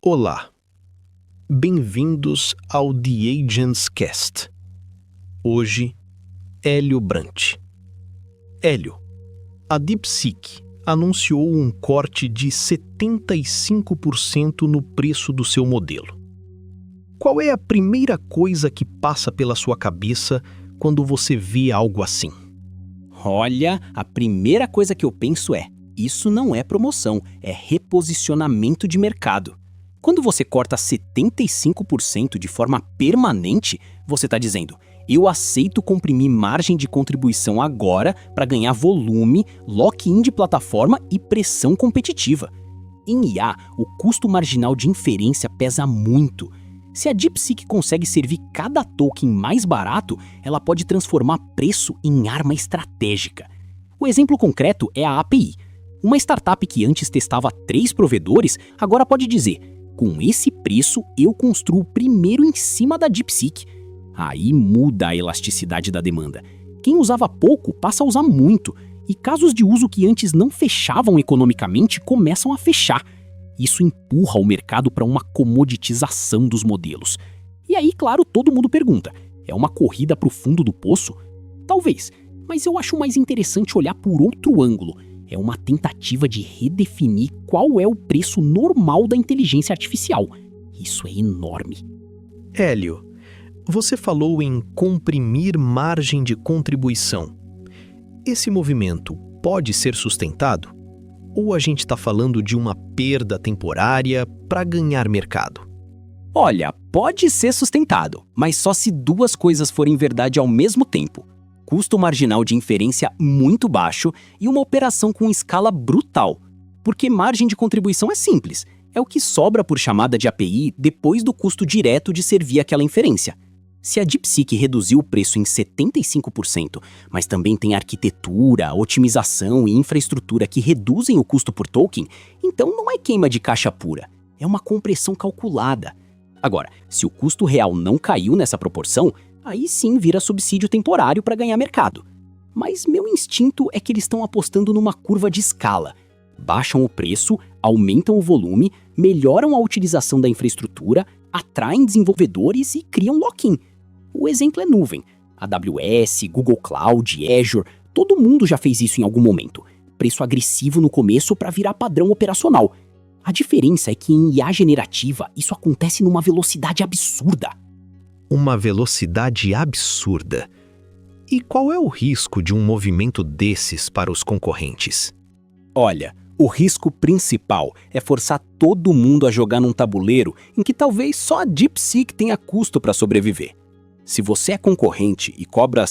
Olá, bem-vindos ao The Agents Cast. Hoje, Hélio Brant. Hélio, a DeepSeek anunciou um corte de 75% no preço do seu modelo. Qual é a primeira coisa que passa pela sua cabeça quando você vê algo assim? Olha, a primeira coisa que eu penso é: isso não é promoção, é reposicionamento de mercado. Quando você corta 75% de forma permanente, você está dizendo: eu aceito comprimir margem de contribuição agora para ganhar volume, lock-in de plataforma e pressão competitiva. Em IA, o custo marginal de inferência pesa muito. Se a DeepSeek consegue servir cada token mais barato, ela pode transformar preço em arma estratégica. O exemplo concreto é a API. Uma startup que antes testava 3 provedores, agora pode dizer: com esse preço, eu construo primeiro em cima da DeepSeek. Aí muda a elasticidade da demanda. Quem usava pouco passa a usar muito, e casos de uso que antes não fechavam economicamente começam a fechar. Isso empurra o mercado para uma comoditização dos modelos. E aí, claro, todo mundo pergunta: é uma corrida para o fundo do poço? Talvez, mas eu acho mais interessante olhar por outro ângulo. É uma tentativa de redefinir qual é o preço normal da inteligência artificial. Isso é enorme. Hélio, você falou em comprimir margem de contribuição. Esse movimento pode ser sustentado? Ou a gente está falando de uma perda temporária para ganhar mercado? Olha, pode ser sustentado, mas só se 2 coisas forem verdade ao mesmo tempo: custo marginal de inferência muito baixo e uma operação com escala brutal. Porque margem de contribuição é simples, é o que sobra por chamada de API depois do custo direto de servir aquela inferência. Se a DeepSeek reduziu o preço em 75%, mas também tem arquitetura, otimização e infraestrutura que reduzem o custo por token, então não é queima de caixa pura, é uma compressão calculada. Agora, se o custo real não caiu nessa proporção, aí sim vira subsídio temporário para ganhar mercado. Mas meu instinto é que eles estão apostando numa curva de escala. Baixam o preço, aumentam o volume, melhoram a utilização da infraestrutura, atraem desenvolvedores e criam lock-in. O exemplo é nuvem. AWS, Google Cloud, Azure, todo mundo já fez isso em algum momento. Preço agressivo no começo para virar padrão operacional. A diferença é que em IA generativa isso acontece numa velocidade absurda. Uma velocidade absurda. E qual é o risco de um movimento desses para os concorrentes? Olha, o risco principal é forçar todo mundo a jogar num tabuleiro em que talvez só a DeepSeek tenha custo para sobreviver. Se você é concorrente e cobra,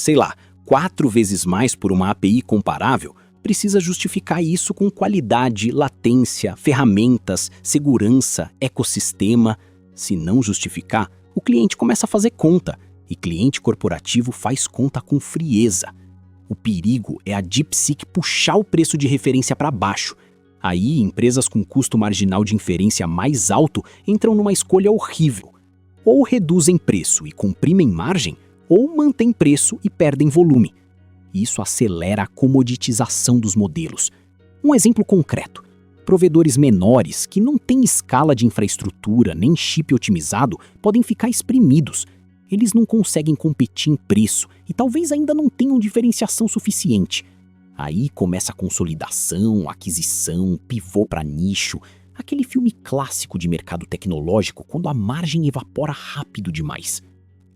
4 vezes mais por uma API comparável, precisa justificar isso com qualidade, latência, ferramentas, segurança, ecossistema. Se não justificar, o cliente começa a fazer conta, e cliente corporativo faz conta com frieza. O perigo é a DeepSeek puxar o preço de referência para baixo. Aí, empresas com custo marginal de inferência mais alto entram numa escolha horrível. Ou reduzem preço e comprimem margem, ou mantêm preço e perdem volume. Isso acelera a comoditização dos modelos. Um exemplo concreto: provedores menores que não têm escala de infraestrutura nem chip otimizado podem ficar espremidos. Eles não conseguem competir em preço e talvez ainda não tenham diferenciação suficiente. Aí começa a consolidação, aquisição, pivô para nicho, aquele filme clássico de mercado tecnológico quando a margem evapora rápido demais.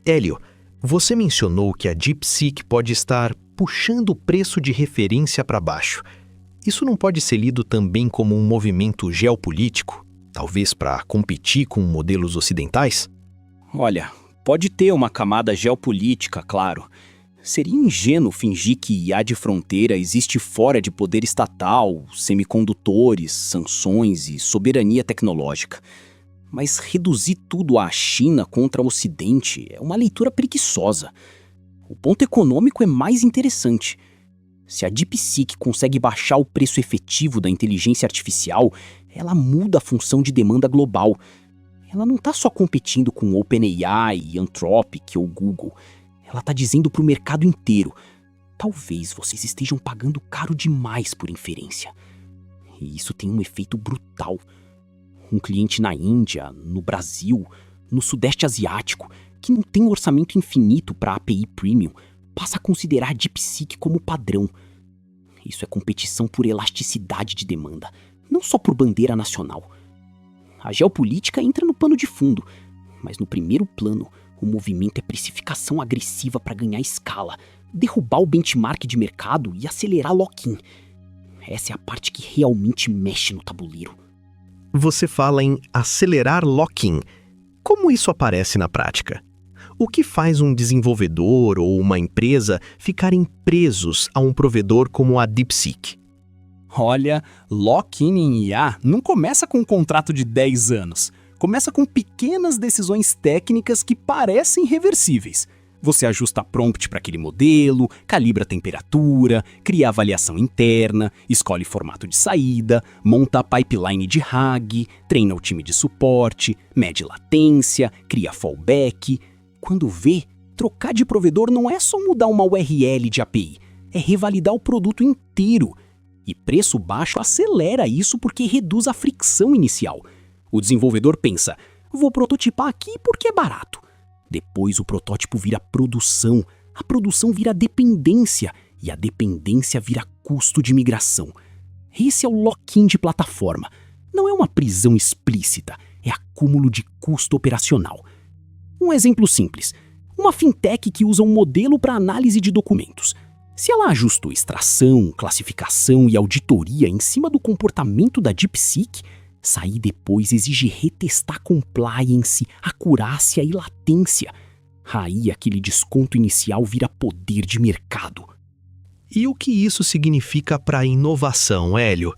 Hélio, você mencionou que a DeepSeek pode estar puxando o preço de referência para baixo. Isso não pode ser lido também como um movimento geopolítico? Talvez para competir com modelos ocidentais? Olha, pode ter uma camada geopolítica, claro. Seria ingênuo fingir que IA de fronteira existe fora de poder estatal, semicondutores, sanções e soberania tecnológica. Mas reduzir tudo à China contra o Ocidente é uma leitura preguiçosa. O ponto econômico é mais interessante. Se a DeepSeek consegue baixar o preço efetivo da inteligência artificial, ela muda a função de demanda global. Ela não está só competindo com OpenAI, Anthropic ou Google. Ela está dizendo para o mercado inteiro: talvez vocês estejam pagando caro demais por inferência. E isso tem um efeito brutal. um cliente na Índia, no Brasil, no Sudeste Asiático, que não tem um orçamento infinito para API Premium, passa a considerar a DeepSeek como padrão. Isso é competição por elasticidade de demanda, não só por bandeira nacional. A geopolítica entra no pano de fundo, mas no primeiro plano, o movimento é precificação agressiva para ganhar escala, derrubar o benchmark de mercado e acelerar lock-in. Essa é a parte que realmente mexe no tabuleiro. Você fala em acelerar lock-in. Como isso aparece na prática? O que faz um desenvolvedor ou uma empresa ficarem presos a um provedor como a DeepSeek? Olha, lock-in em IA não começa com um contrato de 10 anos. Começa com pequenas decisões técnicas que parecem reversíveis. Você ajusta prompt para aquele modelo, calibra a temperatura, cria avaliação interna, escolhe formato de saída, monta a pipeline de RAG, treina o time de suporte, mede latência, cria fallback. Quando vê, trocar de provedor não é só mudar uma URL de API, é revalidar o produto inteiro. E preço baixo acelera isso porque reduz a fricção inicial. O desenvolvedor pensa, vou prototipar aqui porque é barato. Depois o protótipo vira produção, a produção vira dependência e a dependência vira custo de migração. Esse é o lock-in de plataforma. Não é uma prisão explícita, é acúmulo de custo operacional. Um exemplo simples. Uma fintech que usa um modelo para análise de documentos. Se ela ajustou extração, classificação e auditoria em cima do comportamento da DeepSeek, sair depois exige retestar compliance, acurácia e latência. Aí aquele desconto inicial vira poder de mercado. E o que isso significa para a inovação, Hélio?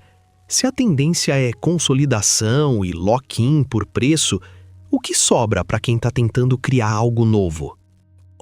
Se a tendência é consolidação e lock-in por preço, o que sobra para quem está tentando criar algo novo?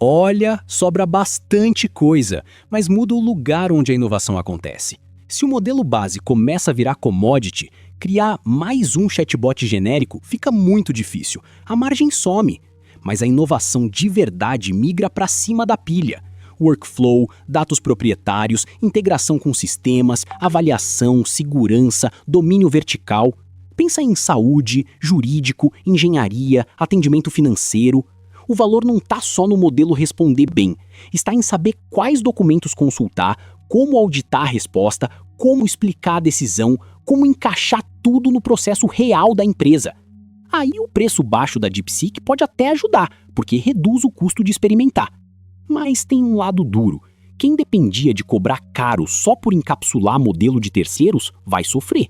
Olha, sobra bastante coisa, mas muda o lugar onde a inovação acontece. Se o modelo base começa a virar commodity, criar mais um chatbot genérico fica muito difícil, a margem some. Mas a inovação de verdade migra para cima da pilha. Workflow, dados proprietários, integração com sistemas, avaliação, segurança, domínio vertical. Pensa em saúde, jurídico, engenharia, atendimento financeiro. O valor não está só no modelo responder bem, está em saber quais documentos consultar, como auditar a resposta, como explicar a decisão, como encaixar tudo no processo real da empresa. Aí o preço baixo da DeepSeek pode até ajudar, porque reduz o custo de experimentar. Mas tem um lado duro. Quem dependia de cobrar caro só por encapsular modelo de terceiros vai sofrer.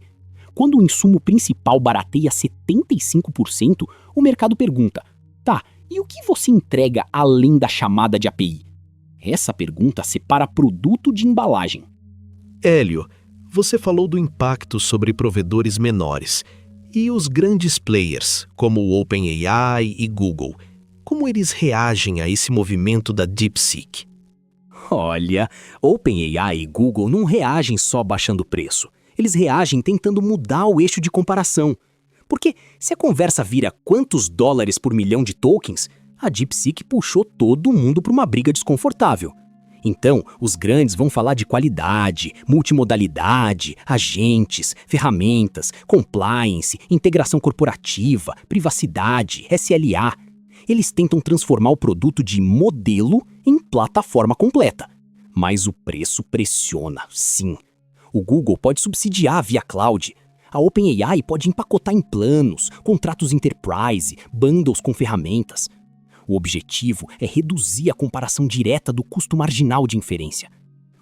Quando o insumo principal barateia 75%, o mercado pergunta, tá, e o que você entrega além da chamada de API? Essa pergunta separa produto de embalagem. Hélio, você falou do impacto sobre provedores menores. E os grandes players, como o OpenAI e Google, como eles reagem a esse movimento da DeepSeek? Olha, OpenAI e Google não reagem só baixando o preço. Eles reagem tentando mudar o eixo de comparação. Porque se a conversa vira quantos dólares por milhão de tokens, a DeepSeek puxou todo mundo para uma briga desconfortável. Então, os grandes vão falar de qualidade, multimodalidade, agentes, ferramentas, compliance, integração corporativa, privacidade, SLA. Eles tentam transformar o produto de modelo em plataforma completa. Mas o preço pressiona, sim. O Google pode subsidiar via cloud. A OpenAI pode empacotar em planos, contratos enterprise, bundles com ferramentas. O objetivo é reduzir a comparação direta do custo marginal de inferência.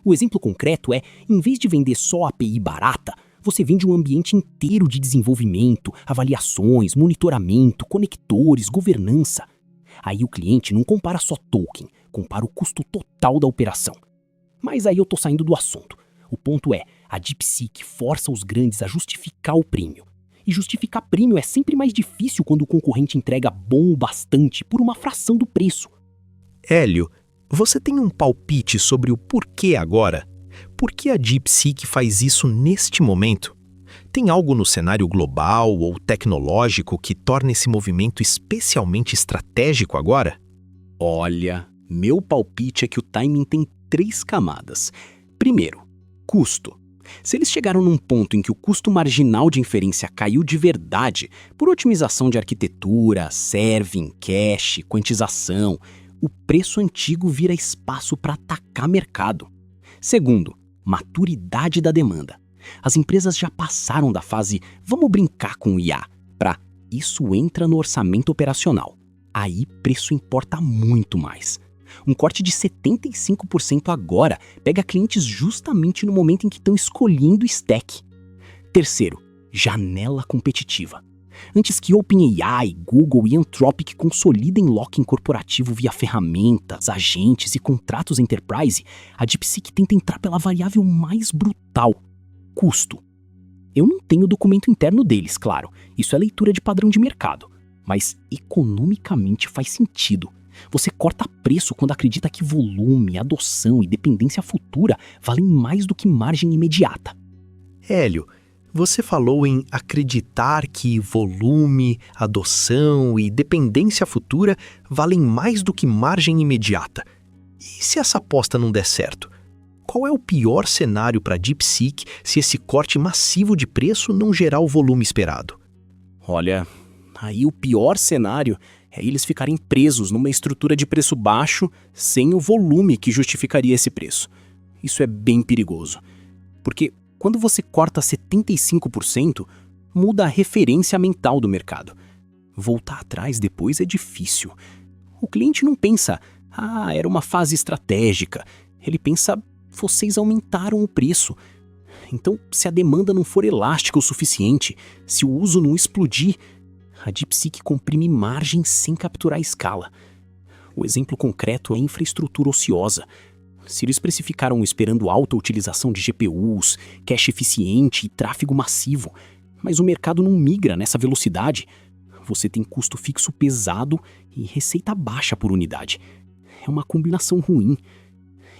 O exemplo concreto é, em vez de vender só a API barata, você vende um ambiente inteiro de desenvolvimento, avaliações, monitoramento, conectores, governança. Aí o cliente não compara só token, compara o custo total da operação. Mas aí eu tô saindo do assunto. O ponto é, a DeepSeek força os grandes a justificar o prêmio. E justificar prêmio é sempre mais difícil quando o concorrente entrega bom o bastante por uma fração do preço. Hélio, você tem um palpite sobre o porquê agora? Por que a DeepSeek faz isso neste momento? Tem algo no cenário global ou tecnológico que torna esse movimento especialmente estratégico agora? Olha, meu palpite é que o timing tem 3 camadas. Primeiro, custo. Se eles chegaram num ponto em que o custo marginal de inferência caiu de verdade por otimização de arquitetura, serving, cache, quantização, o preço antigo vira espaço para atacar mercado. Segundo, maturidade da demanda. As empresas já passaram da fase "vamos brincar com o IA" para "isso entra no orçamento operacional". Aí preço importa muito mais. Um corte de 75% agora pega clientes justamente no momento em que estão escolhendo o stack. Terceiro, janela competitiva. Antes que OpenAI, Google e Anthropic consolidem lock-in corporativo via ferramentas, agentes e contratos enterprise, a DeepSeek tenta entrar pela variável mais brutal: custo. Eu não tenho documento interno deles, claro, isso é leitura de padrão de mercado, mas economicamente faz sentido. Você corta preço quando acredita que volume, adoção e dependência futura valem mais do que margem imediata. Hélio, você falou em acreditar que volume, adoção e dependência futura valem mais do que margem imediata. E se essa aposta não der certo? Qual é o pior cenário para a DeepSeek se esse corte massivo de preço não gerar o volume esperado? Olha, aí o pior cenário é eles ficarem presos numa estrutura de preço baixo sem o volume que justificaria esse preço. Isso é bem perigoso, porque quando você corta 75%, muda a referência mental do mercado. Voltar atrás depois é difícil. O cliente não pensa, era uma fase estratégica. Ele pensa, vocês aumentaram o preço. Então, se a demanda não for elástica o suficiente, se o uso não explodir, a DeepSeek comprime margem sem capturar escala. O exemplo concreto é a infraestrutura ociosa. Se eles precificaram esperando alta utilização de GPUs, cache eficiente e tráfego massivo, mas o mercado não migra nessa velocidade, você tem custo fixo pesado e receita baixa por unidade. É uma combinação ruim.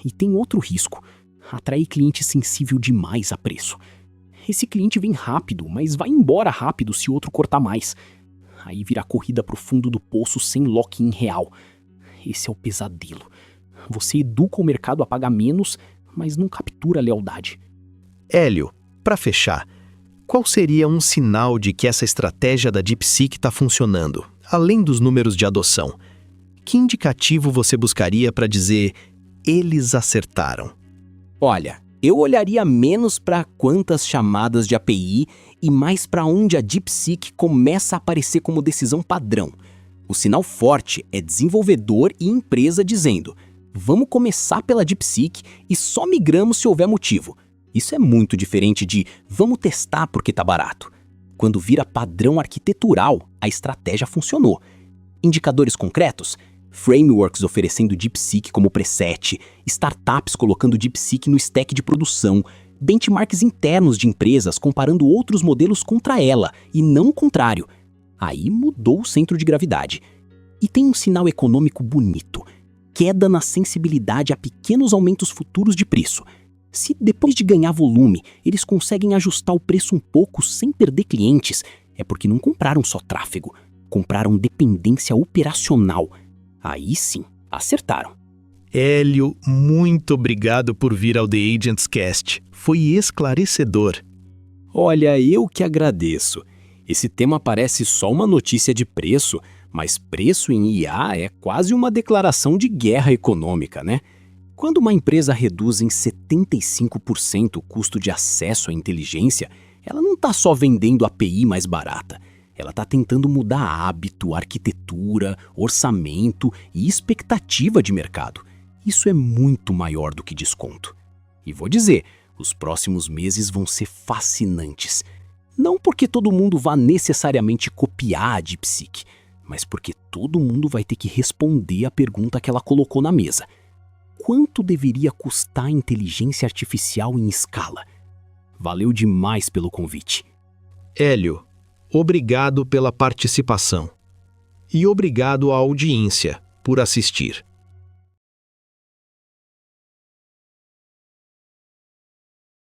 E tem outro risco: atrair cliente sensível demais a preço. Esse cliente vem rápido, mas vai embora rápido se outro cortar mais. Aí vira corrida pro fundo do poço sem lock-in real. Esse é o pesadelo. Você educa o mercado a pagar menos, mas não captura a lealdade. Hélio, para fechar, qual seria um sinal de que essa estratégia da DeepSeek está funcionando, além dos números de adoção? Que indicativo você buscaria para dizer "eles acertaram"? Olha, eu olharia menos para quantas chamadas de API e mais para onde a DeepSeek começa a aparecer como decisão padrão. O sinal forte é desenvolvedor e empresa dizendo: vamos começar pela DeepSeek e só migramos se houver motivo. Isso é muito diferente de vamos testar porque tá barato. Quando vira padrão arquitetural, a estratégia funcionou. Indicadores concretos? Frameworks oferecendo DeepSeek como preset, startups colocando DeepSeek no stack de produção, benchmarks internos de empresas comparando outros modelos contra ela e não o contrário. Aí mudou o centro de gravidade. E tem um sinal econômico bonito: queda na sensibilidade a pequenos aumentos futuros de preço. Se depois de ganhar volume, eles conseguem ajustar o preço um pouco sem perder clientes, é porque não compraram só tráfego, compraram dependência operacional. Aí sim, acertaram. Hélio, muito obrigado por vir ao The Agents Cast. Foi esclarecedor. Olha, eu que agradeço. Esse tema parece só uma notícia de preço, mas preço em IA é quase uma declaração de guerra econômica, né? Quando uma empresa reduz em 75% o custo de acesso à inteligência, ela não está só vendendo API mais barata. Ela está tentando mudar hábito, arquitetura, orçamento e expectativa de mercado. Isso é muito maior do que desconto. E vou dizer, os próximos meses vão ser fascinantes. Não porque todo mundo vá necessariamente copiar a DeepSeek, mas porque todo mundo vai ter que responder a pergunta que ela colocou na mesa: quanto deveria custar a inteligência artificial em escala? Valeu demais pelo convite. Hélio, obrigado pela participação. E obrigado à audiência por assistir.